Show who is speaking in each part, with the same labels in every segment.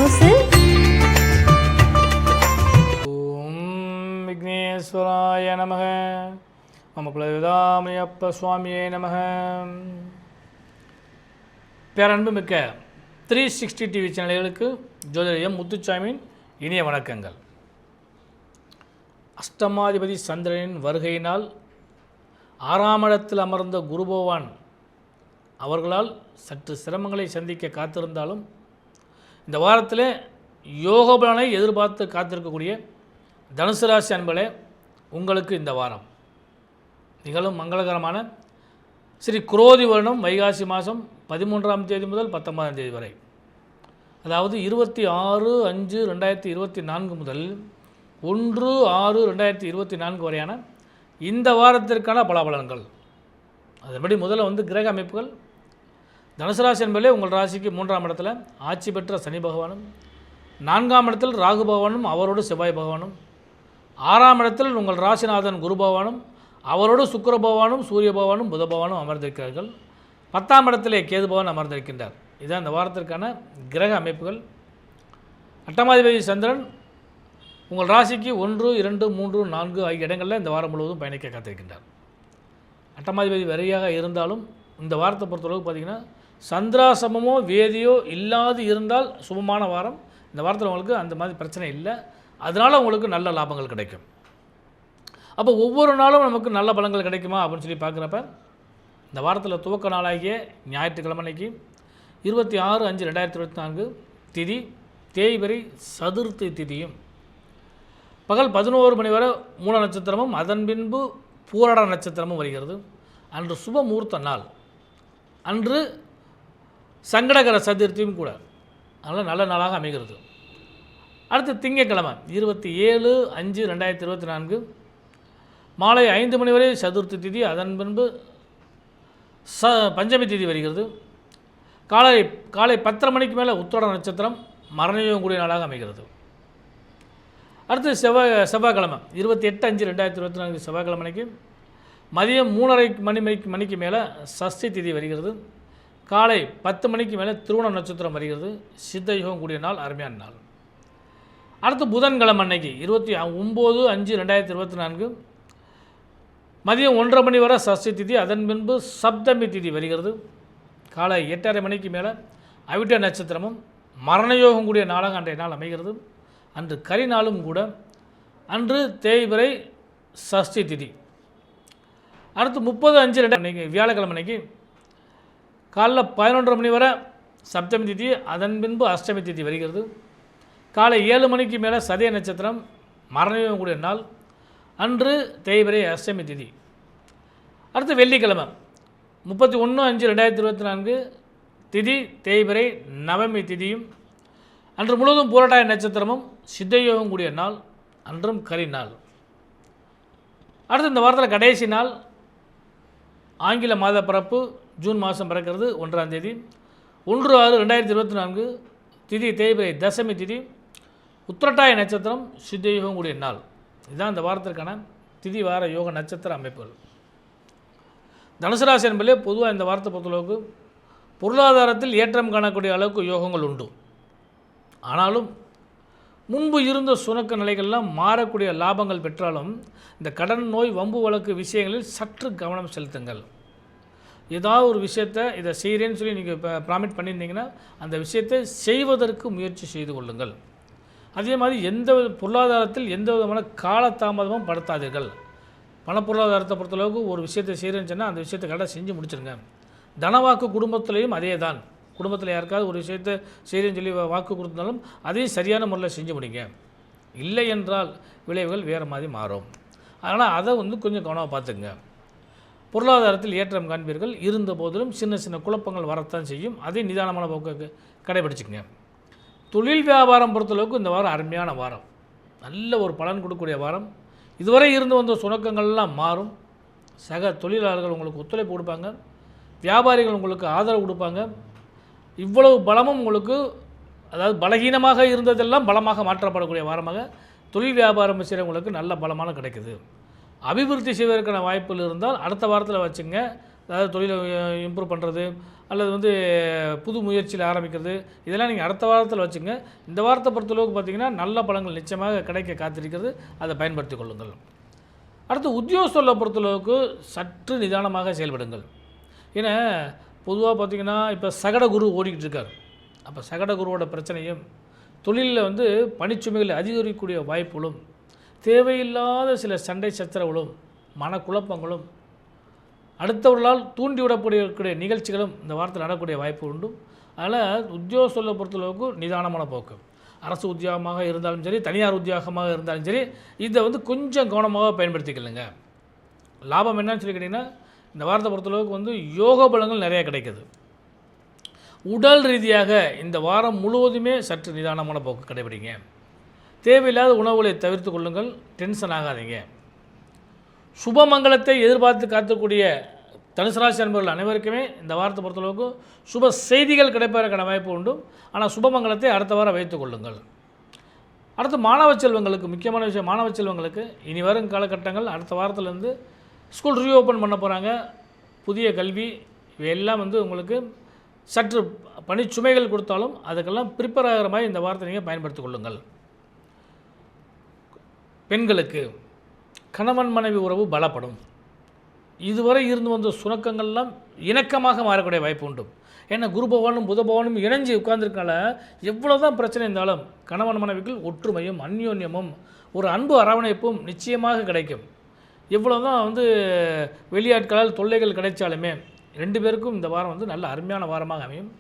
Speaker 1: தனுசு.
Speaker 2: ஓம் விக்னேஸ்வராய நமக. மம குலவிதாமணியப்ப சுவாமியே நமக. பேரன்பு மிக்க 360 டிவி சேனல்களுக்கு ஜோதிடர் எம் முத்துசாமியின் இனிய வணக்கங்கள். அஷ்டமாதிபதி சந்திரனின் வருகையினால் 6ஆம் இடத்தில் அமர்ந்த குரு பகவான் அவர்களால் சற்று சிரமங்களை சந்திக்க காத்திருந்தாலும் இந்த வாரத்தில் யோகபலனை எதிர்பார்த்து காத்திருக்கக்கூடிய தனுசு ராசி அன்பர்களே, உங்களுக்கு இந்த வாரம் நிகழும் மங்களகரமான ஸ்ரீ குரோதி வருடம் வைகாசி மாதம் 13ஆம் தேதி முதல் 19ஆம் தேதி வரை, அதாவது 26/5/2024 முதல் 1/6/2024 வரையான இந்த வாரத்திற்கான பலாபலன்கள். அதன்படி முதல்ல கிரக அமைப்புகள். தனுசு ராசி என்பதிலே உங்கள் ராசிக்கு 3ஆம் இடத்துல ஆட்சி பெற்ற சனி பகவானும், 4ஆம் இடத்தில் ராகு பகவானும் அவரோடு செவ்வாய் பகவானும், 6ஆம் இடத்தில் உங்கள் ராசிநாதன் குரு பகவானும் அவரோடு சுக்கிர பகவானும் சூரிய பகவானும் புத பகவானும் அமர்ந்திருக்கிறார்கள். 10ஆம் இடத்திலே கேது பகவான் அமர்ந்திருக்கின்றார். இதுதான் இந்த வாரத்திற்கான கிரக அமைப்புகள். அட்டமாதிபதி சந்திரன் உங்கள் ராசிக்கு 1, 2, 3, 4 ஆகிய இடங்களில் இந்த வாரம் முழுவதும் பயணிக்க காத்திருக்கின்றார். அட்டமாதிபதி வரையாக இருந்தாலும் இந்த வாரத்தை பொறுத்தளவுக்கு பார்த்திங்கன்னா சந்திராசமமோ வேதியோ இல்லாது இருந்தால் சுபமான வாரம். இந்த வாரத்தில் உங்களுக்கு அந்த மாதிரி பிரச்சனை இல்லை. அதனால் உங்களுக்கு நல்ல லாபங்கள் கிடைக்கும். அப்போ ஒவ்வொரு நாளும் நமக்கு நல்ல பலன்கள் கிடைக்குமா அப்படின்னு சொல்லி பார்க்குறப்ப இந்த வாரத்தில் துவக்க நாளாகிய ஞாயிற்றுக்கிழமை அன்னைக்கு 26/5/2024 திதி தேய்பிறை சதுர்த்தி திதியும் பகல் 11 மணி வரை மூல நட்சத்திரமும் அதன் பின்பு பூராட நட்சத்திரமும் வருகிறது. அன்று சுப முகூர்த்த நாள், அன்று சங்கடகர சதுர்த்தியும் கூட. அதனால் நல்ல நாளாக அமைகிறது. அடுத்து திங்கட்கிழமை 27/5/2024 மாலை 5 மணி வரை சதுர்த்தி திதி, அதன் பின்பு பஞ்சமி திதி வருகிறது. காலை 10:30 மணிக்கு மேலே உத்திராட நட்சத்திரம் மரணயோகம் கூடிய நாளாக அமைகிறது. அடுத்து செவ்வாய்க்கிழமை 28/5/2024 செவ்வாய்க்கிழமைக்கு மதியம் 3:30 மணிக்கு மேலே சஷ்டி திதி வருகிறது. காலை 10 மணிக்கு மேலே திருவோண நட்சத்திரம் வருகிறது. சித்த யோகம் கூடிய நாள், அருமையான நாள். அடுத்து புதன்கிழமை அன்னைக்கு 29/5/2024 மதியம் 1:30 மணி வரை சஷ்டி திதி, அதன் பின்பு சப்தமி திதி வருகிறது. காலை 8:30 மணிக்கு மேலே அவிட்ட நட்சத்திரமும் மரணயோகம் கூடிய நாளாக அன்றைய நாள் அமைகிறது. அன்று கரி நாளும் கூட. அன்று தேய்பிறை சஷ்டி திதி. அடுத்து 30/5/2024 வியாழக்கிழமை அன்னைக்கு காலைல 11:30 மணி வரை சப்தமி திதி, அதன் பின்பு அஷ்டமி திதி வருகிறது. காலை 7 மணிக்கு மேலே சதய நட்சத்திரம் மரணயோகம் கூடிய நாள். அன்று தேய்பிறை அஷ்டமி திதி. அடுத்து வெள்ளிக்கிழமை 31/5/2024 திதி தேய்பிறை நவமி திதியும், அன்று முழுவதும் பூரட்டாய நட்சத்திரமும் சித்தயோகம் கூடிய நாள், அன்றும் கரி நாள். அடுத்து இந்த வாரத்தில் கடைசி நாள் ஆங்கில மாத பிறப்பு ஜூன் மாதம் பிறக்கிறது 1ஆம் தேதி 1/6/2024 திதி தேய்பிறை தசமி திதி, உத்திரட்டாய நட்சத்திரம் சித்தயோகம் கூடிய நாள். இதுதான் இந்த வாரத்திற்கான திதி வார யோக நட்சத்திர அமைப்புகள். தனுசு ராசி என்பதிலே பொதுவாக இந்த வாரத்தை பொறுத்தளவுக்கு பொருளாதாரத்தில் ஏற்றம் காணக்கூடிய அளவுக்கு யோகங்கள் உண்டு. ஆனாலும் முன்பு இருந்த சுணக்க நிலைகள்லாம் மாறக்கூடிய லாபங்கள் பெற்றாலும் இந்த கடன் நோய் வம்பு வழக்கு விஷயங்களில் சற்று கவனம் செலுத்துங்கள். ஏதாவது ஒரு விஷயத்தை இதை செய்கிறேன்னு சொல்லி நீங்கள் இப்போ ப்ராமிட் பண்ணியிருந்தீங்கன்னா அந்த விஷயத்தை செய்வதற்கு முயற்சி செய்து கொள்ளுங்கள். அதே மாதிரி பொருளாதாரத்தில் எந்த விதமான காலதாமதமும் படுத்தாதீர்கள். பணப்பொருளாதாரத்தை பொறுத்தளவுக்கு ஒரு விஷயத்தை செய்கிறேன்னு சொன்னால் அந்த விஷயத்தை கரெக்டாக செஞ்சு முடிச்சிருங்க. தனவாக்கு குடும்பத்திலையும் அதே தான். குடும்பத்தில் யாருக்காவது ஒரு விஷயத்தை செய்கிறேன்னு சொல்லி வாக்கு கொடுத்தாலும் அதையும் சரியான முறையில் செஞ்சு முடிங்க. இல்லை என்றால் விளைவுகள் வேறு மாதிரி மாறும். அதனால் அதை கொஞ்சம் கவனமாக பார்த்துங்க. பொருளாதாரத்தில் ஏற்றம் காண்பீர்கள். இருந்த போதிலும் சின்ன சின்ன குழப்பங்கள் வரத்தான் செய்யும். அதை நிதானமான போக்கு கடைபிடிச்சிக்கங்க. தொழில் வியாபாரம் பொறுத்தளவுக்கு இந்த வாரம் அருமையான வாரம், நல்ல ஒரு பலன் கொடுக்கக்கூடிய வாரம். இதுவரை இருந்து வந்த சுணக்கங்கள்லாம் மாறும். சக தொழிலாளர்கள் உங்களுக்கு ஒத்துழைப்பு கொடுப்பாங்க. வியாபாரிகள் உங்களுக்கு ஆதரவு கொடுப்பாங்க. இவ்வளவு பலமும் உங்களுக்கு, அதாவது பலகீனமாக இருந்ததெல்லாம் பலமாக மாற்றப்படக்கூடிய வாரமாக தொழில் வியாபாரம் செய்கிறவங்களுக்கு நல்ல பலமான கிடைக்குது. அபிவிருத்தி செய்வதற்கான வாய்ப்புகள் இருந்தால் அடுத்த வாரத்தில் வச்சுங்க. அதாவது தொழிலை இம்ப்ரூவ் பண்ணுறது அல்லது வந்து புது முயற்சியில் ஆரம்பிக்கிறது, இதெல்லாம் நீங்கள் அடுத்த வாரத்தில் வச்சுங்க. இந்த வாரத்தை பொறுத்தளவுக்கு பார்த்திங்கன்னா நல்ல பலன்கள் நிச்சயமாக கிடைக்க காத்திருக்கிறது. அதை பயன்படுத்தி கொள்ளுங்கள். அடுத்து உத்தியோகஸ்தர்களை பொறுத்தளவுக்கு சற்று நிதானமாக செயல்படுங்கள். ஏன்னா பொதுவாக பார்த்திங்கன்னா இப்போ சகட குரு ஓடிக்கிட்டு இருக்கார். அப்போ சகட குருவோட பிரச்சனையும் தொழிலில் வந்து பணிச்சுமைகளை அதிகரிக்கக்கூடிய வாய்ப்புகளும் தேவையில்லாத சில சண்டை சச்சரவுகளும் மனக்குழப்பங்களும் அடுத்தவர்களால் தூண்டிவிடக்கூடிய நிகழ்ச்சிகளும் இந்த வாரத்தில் நடக்கக்கூடிய வாய்ப்பு உண்டு. அதனால் உத்தியோகஸ்தர்களை பொறுத்தளவுக்கு நிதானமான போக்கு. அரசு உத்தியோகமாக இருந்தாலும் சரி, தனியார் உத்தியோகமாக இருந்தாலும் சரி, இதை வந்து கொஞ்சம் கவனமாக பயன்படுத்திக்கலுங்க. லாபம் என்னன்னு சொல்லி கேட்டிங்கன்னா இந்த வாரத்தை பொறுத்தளவுக்கு வந்து யோக பலங்கள் நிறையா கிடைக்குது. உடல் ரீதியாக இந்த வாரம் முழுவதுமே சற்று நிதானமான போக்கு கடைபிடிங்க. தேவையில்லாத உணவுகளை தவிர்த்து கொள்ளுங்கள். டென்ஷன் ஆகாதீங்க. சுபமங்கலத்தை எதிர்பார்த்து காத்தக்கூடிய தனுசு ராசி நண்பர்கள் அனைவருக்குமே இந்த வாரத்தை பொறுத்தளவுக்கு சுப செய்திகள் கிடைப்பதற்கான வாய்ப்பு உண்டு. ஆனால் சுபமங்கலத்தை அடுத்த வாரம் வைத்துக் கொள்ளுங்கள். அடுத்து மாணவ செல்வங்களுக்கு முக்கியமான விஷயம், மாணவ செல்வங்களுக்கு இனி வரும் காலகட்டங்கள் அடுத்த வாரத்திலேருந்து ஸ்கூல் ரீஓப்பன் பண்ண போகிறாங்க. புதிய கல்வி இவையெல்லாம் வந்து உங்களுக்கு சற்று பணிச்சுமைகள் கொடுத்தாலும் அதுக்கெல்லாம் ப்ரிப்பேர் ஆகிற மாதிரி இந்த வாரத்தை நீங்கள் பயன்படுத்திக் கொள்ளுங்கள். பெண்களுக்கு கணவன் மனைவி உறவு பலப்படும். இதுவரை இருந்து வந்த சுணக்கங்கள்லாம் இணக்கமாக மாறக்கூடிய வாய்ப்பு உண்டு. ஏன்னா குரு பகவானும் புத பகவானும் இணைஞ்சு உட்கார்ந்துருக்கனால எவ்வளோ தான் பிரச்சனை இருந்தாலும் கணவன் மனைவிக்குள் ஒற்றுமையும் அந்யோன்யமும் ஒரு அன்பு அரவணைப்பும் நிச்சயமாக கிடைக்கும். எவ்வளோ தான் வந்து வெளியாட்களால் தொல்லைகள் கிடைச்சாலுமே 2 பேருக்கும் இந்த வாரம் வந்து நல்ல அருமையான வாரமாக அமையும்.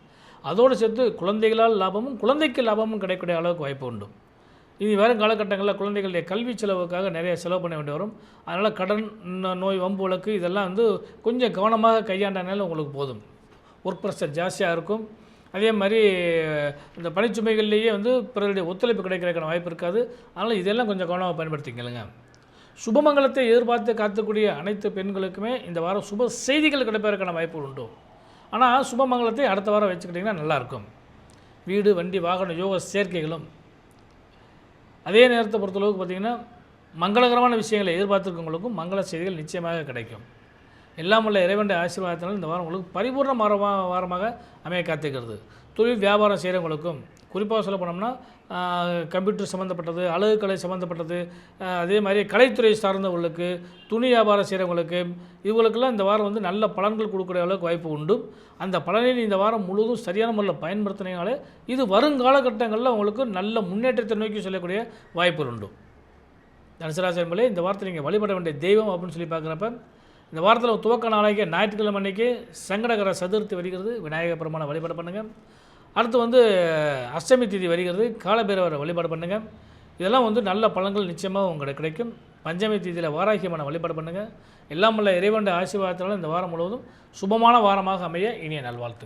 Speaker 2: அதோடு சேர்த்து குழந்தைகளால் லாபமும் குழந்தைக்கு லாபமும் கிடைக்கக்கூடிய அளவுக்கு வாய்ப்பு உண்டு. இனி வரும் காலகட்டங்களில் குழந்தைகளுடைய கல்வி செலவுக்காக நிறைய செலவு பண்ண வேண்டி வரும். அதனால் கடன், நோய், வம்பு வழக்கு இதெல்லாம் வந்து கொஞ்சம் கவனமாக கையாண்டனால உங்களுக்கு போதும். ஒர்க் ப்ரெஷர் ஜாஸ்தியாக இருக்கும். அதே மாதிரி இந்த பணிச்சுமைகள்லேயே வந்து பிறருடைய ஒத்துழைப்பு கிடைக்கிறதுக்கான வாய்ப்பு இருக்காது. அதனால் இதெல்லாம் கொஞ்சம் கவனமாக பயன்படுத்திக்கலுங்க. சுபமங்கலத்தை எதிர்பார்த்து காத்துக்கூடிய அனைத்து பெண்களுக்குமே இந்த வாரம் சுப செய்திகள் கிடைப்பதற்கான வாய்ப்பு உண்டு. ஆனால் சுபமங்கலத்தை அடுத்த வாரம் வச்சுக்கிட்டிங்கன்னா நல்லாயிருக்கும். வீடு, வண்டி, வாகன யோக சேர்க்கைகளும் அதே நேரத்தை பொறுத்தளவுக்கு பார்த்திங்கன்னா மங்களகரமான விஷயங்களை எதிர்பார்த்துருக்கவங்களுக்கும் மங்கள செய்திகள் நிச்சயமாக கிடைக்கும். எல்லாம் உள்ள இறைவனுடைய ஆசீர்வாதத்தினால் இந்த வாரம் உங்களுக்கு பரிபூர்ண வாரமாக அமைய காத்திருக்கிறது. தொழில் வியாபாரம் செய்கிறவங்களுக்கும் குறிப்பாக சொல்ல போனோம்னா கம்ப்யூட்டர் சம்மந்தப்பட்டது, அழகுக்கலை சம்மந்தப்பட்டது, அதே மாதிரி கலைத்துறை சார்ந்தவர்களுக்கு, துணி வியாபாரம் செய்கிறவங்களுக்கு இவங்களுக்கெல்லாம் இந்த வாரம் வந்து நல்ல பலன்கள் கொடுக்கக்கூடிய அளவுக்கு வாய்ப்பு உண்டு. அந்த பலனை இந்த வாரம் முழுவதும் சரியான முறையில் பயன்படுத்தினாலே இது வருங்காலகட்டங்களில் உங்களுக்கு நல்ல முன்னேற்றத்தை நோக்கி சொல்லக்கூடிய வாய்ப்புகள் உண்டு. தனுசு ராசி என்பதே இந்த வாரத்தை நீங்கள் வழிபட வேண்டிய தெய்வம் அப்படின்னு சொல்லி பார்க்குறப்ப இந்த வாரத்தில் துவக்க நாளைக்கு ஞாயிற்றுக்கிழமை அன்றைக்கி சங்கடகர சதுர்த்தி வருகிறது. விநாயகர் பெருமானை வழிபாடு பண்ணுங்கள். அடுத்து வந்து அஷ்டமி திதி வருகிறது. காலபைரவரை வழிபாடு பண்ணுங்கள். இதெல்லாம் வந்து நல்ல பலன்கள் நிச்சயமாக உங்களுக்கு கிடைக்கும். பஞ்சமி திதியில் வாராகியமான வழிபாடு பண்ணுங்கள். எல்லாம் உள்ள இறைவனுடைய ஆசீர்வாதத்தினால இந்த வாரம் முழுவதும் சுபமான வாரமாக அமைய இனிய நல்வாழ்த்து.